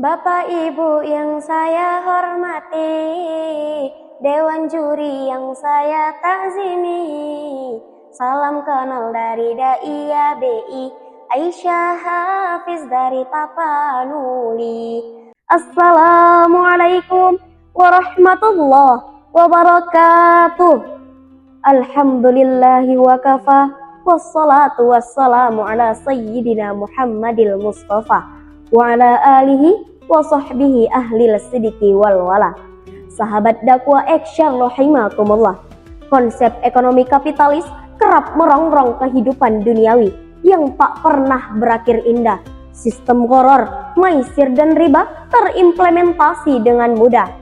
Bapak Ibu yang saya hormati, Dewan Juri yang saya takzimi, salam kenal dari Da'iya BI, Aisyah Hafiz dari Tapanuli. Assalamualaikum warahmatullahi wabarakatuh. Alhamdulillahi wa kafa, wassalatu wassalamu ala sayyidina Muhammadil Mustafa wa ala alihi wa sahbihi ahlil sidiki wal wala. Sahabat dakwah action rahimakumullah. Konsep ekonomi kapitalis kerap merongrong kehidupan duniawi yang tak pernah berakhir indah. Sistem gharar, maisir dan riba terimplementasi dengan mudah.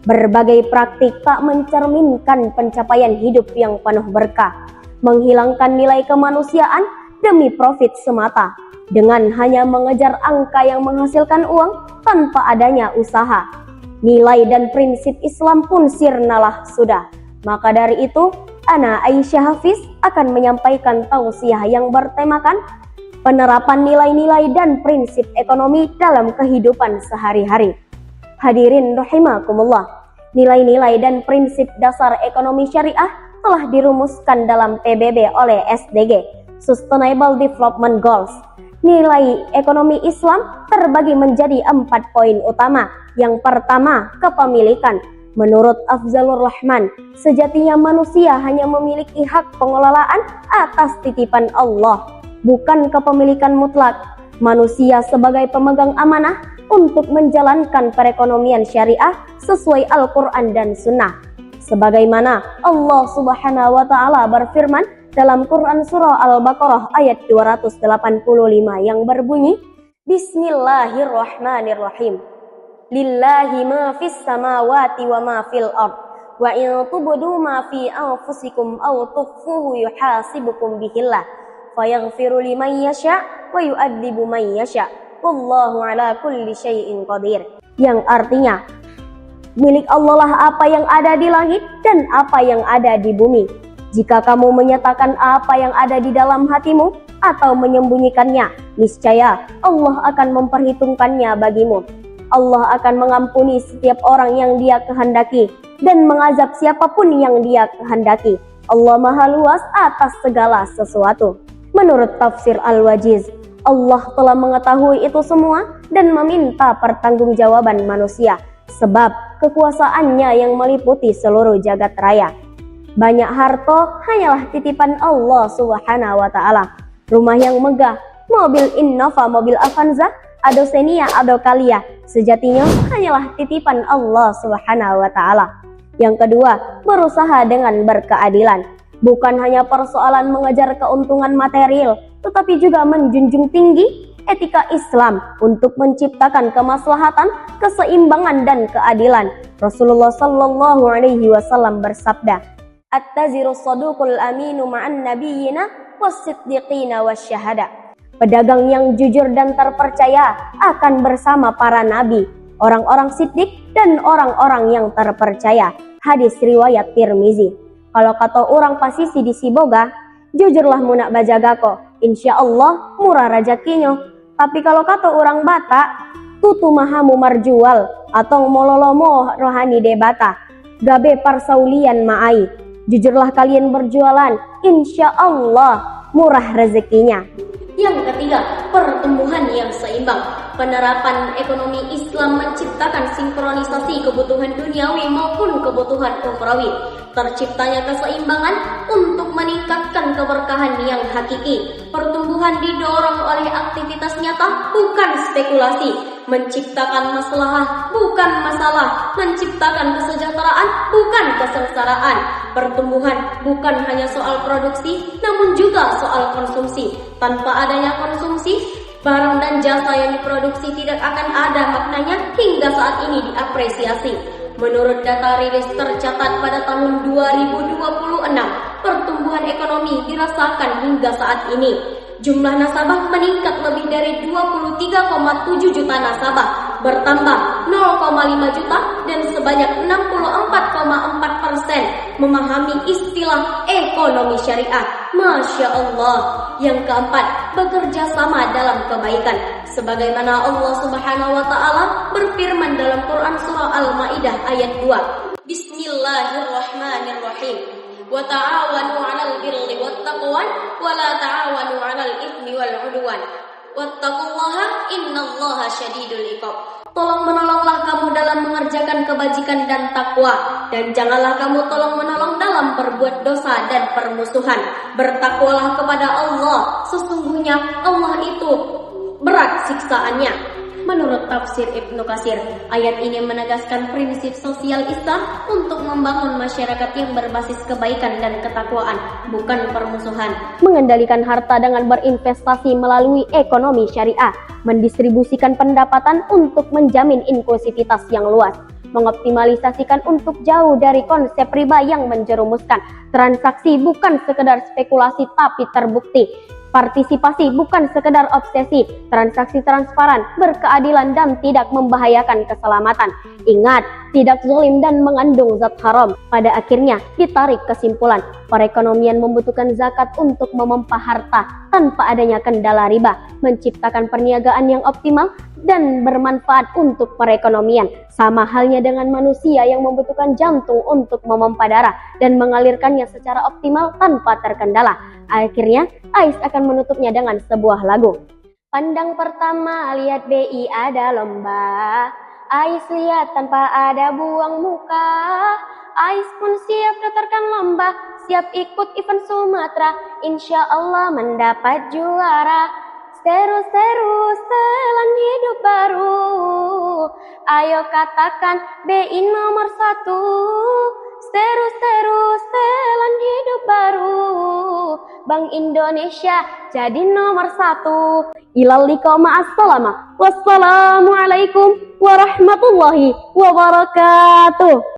Berbagai praktik tak mencerminkan pencapaian hidup yang penuh berkah, menghilangkan nilai kemanusiaan demi profit semata, dengan hanya mengejar angka yang menghasilkan uang tanpa adanya usaha. Nilai dan prinsip Islam pun sirnalah sudah. Maka dari itu, Ana Aisyah Hafiz akan menyampaikan tausiah yang bertemakan penerapan nilai-nilai dan prinsip ekonomi dalam kehidupan sehari-hari. Hadirin rahimakumullah, nilai-nilai dan prinsip dasar ekonomi syariah telah dirumuskan dalam PBB oleh SDG, Sustainable Development Goals. Nilai ekonomi Islam terbagi menjadi 4 poin utama. Yang pertama, kepemilikan. Menurut Afzalur Rahman, sejatinya manusia hanya memiliki hak pengelolaan atas titipan Allah, bukan kepemilikan mutlak. Manusia sebagai pemegang amanah untuk menjalankan perekonomian syariah sesuai Al-Quran dan Sunnah. Sebagaimana Allah Subhanahu wa Ta'ala berfirman dalam Quran Surah Al-Baqarah ayat 285 yang berbunyi, Bismillahirrahmanirrahim. Lillahi ma fis samawati wa ma fil ard. Wa in tubdu ma fi anfusikum aw tukhfuhu yuhasibukum bihillah. Fayaghfiru liman yasha wa yu'adzibu man yasha. Wallahu ala kulli syai'in qadir. Yang artinya, milik Allah lah apa yang ada di langit dan apa yang ada di bumi. Jika kamu menyatakan apa yang ada di dalam hatimu atau menyembunyikannya, niscaya Allah akan memperhitungkannya bagimu. Allah akan mengampuni setiap orang yang Dia kehendaki dan mengazab siapapun yang Dia kehendaki. Allah Maha Luas atas segala sesuatu. Menurut tafsir Al-Wajiz, Allah telah mengetahui itu semua dan meminta pertanggungjawaban manusia, sebab kekuasaannya yang meliputi seluruh jagat raya. Banyak harta hanyalah titipan Allah Subhanahu wa Ta'ala. Rumah yang megah, mobil Innova, mobil Avanza, atau Xenia, atau Kalia, sejatinya hanyalah titipan Allah Subhanahu wa Ta'ala. Yang kedua, berusaha dengan berkeadilan. Bukan hanya persoalan mengejar keuntungan material, tetapi juga menjunjung tinggi etika Islam untuk menciptakan kemaslahatan, keseimbangan dan keadilan. Rasulullah sallallahu alaihi wasallam bersabda, At-taziru saduqul aminu ma'an nabiyyina was-siddiqina wasyahada. Pedagang yang jujur dan terpercaya akan bersama para nabi, orang-orang siddiq dan orang-orang yang terpercaya. Hadis riwayat Tirmizi. Kalau kata orang pasisi di Siboga, jujurlah munak bajagako, insya Allah murah rezekinya. Tapi kalau kata orang Batak, tutu mahamu marjual atau mololomo rohani debata, gabe parsaulian ma'ai. Jujurlah kalian berjualan, insya Allah murah rezekinya. Yang ketiga, pertumbuhan yang seimbang. Penerapan ekonomi Islam menciptakan sinkronisasi kebutuhan duniawi maupun kebutuhan ukhrawi. Terciptanya keseimbangan untuk meningkatkan keberkahan yang hakiki. Pertumbuhan didorong oleh aktivitas nyata, bukan spekulasi. Menciptakan maslahah, bukan masalah. Menciptakan kesejahteraan, bukan kesengsaraan. Pertumbuhan bukan hanya soal produksi, namun juga soal konsumsi. Tanpa adanya konsumsi, barang dan jasa yang diproduksi tidak akan ada maknanya hingga saat ini diapresiasi. Menurut data rilis tercatat pada tahun 2026, pertumbuhan ekonomi dirasakan hingga saat ini. Jumlah nasabah meningkat lebih dari 23,7 juta nasabah, bertambah 0,5 juta dan sebanyak 64,4% memahami istilah ekonomi syariah. Masya Allah. Yang keempat, bekerja sama dalam kebaikan. Sebagaimana Allah Subhanahu wa Ta'ala berfirman dalam Quran Surah Al-Maidah ayat 2. Bismillahirrahmanirrahim. Wa ta'awanu 'alal birri wat taqwa wa la ta'awanu 'alal itsmi wal 'udwan. Wattaqullaha innallaha syadidul iqab. Tolong menolonglah kamu dalam mengerjakan kebajikan dan takwa, dan janganlah kamu tolong menolong dalam berbuat dosa dan permusuhan. Bertakwalah kepada Allah, sesungguhnya Allah itu berat siksaannya. Menurut tafsir Ibnu Katsir, ayat ini menegaskan prinsip sosial Islam untuk membangun masyarakat yang berbasis kebaikan dan ketakwaan, bukan permusuhan. Mengendalikan harta dengan berinvestasi melalui ekonomi syariah, mendistribusikan pendapatan untuk menjamin inklusivitas yang luas, mengoptimalisasikan untuk jauh dari konsep riba yang menjerumuskan, transaksi bukan sekedar spekulasi tapi terbukti, partisipasi bukan sekedar obsesi, transaksi transparan, berkeadilan dan tidak membahayakan keselamatan. Ingat, tidak zalim dan mengandung zat haram. Pada akhirnya ditarik kesimpulan, perekonomian membutuhkan zakat untuk memempah harta tanpa adanya kendala riba, menciptakan perniagaan yang optimal dan bermanfaat untuk perekonomian. Sama halnya dengan manusia yang membutuhkan jantung untuk memompa darah dan mengalirkannya secara optimal tanpa terkendala. Akhirnya, Ais akan menutupnya dengan sebuah lagu. Pandang pertama, lihat BI ada lomba. Ais lihat tanpa ada buang muka. Ais pun siap daftarkan lomba, siap ikut event Sumatera, insya Allah mendapat juara. Seru-seru setelan hidup baru, ayo katakan BI nomor 1. Seru-seru setelan hidup baru, Bank Indonesia jadi nomor 1. Ilal liqa ma'assalamah. Wassalamualaikum warahmatullahi wabarakatuh.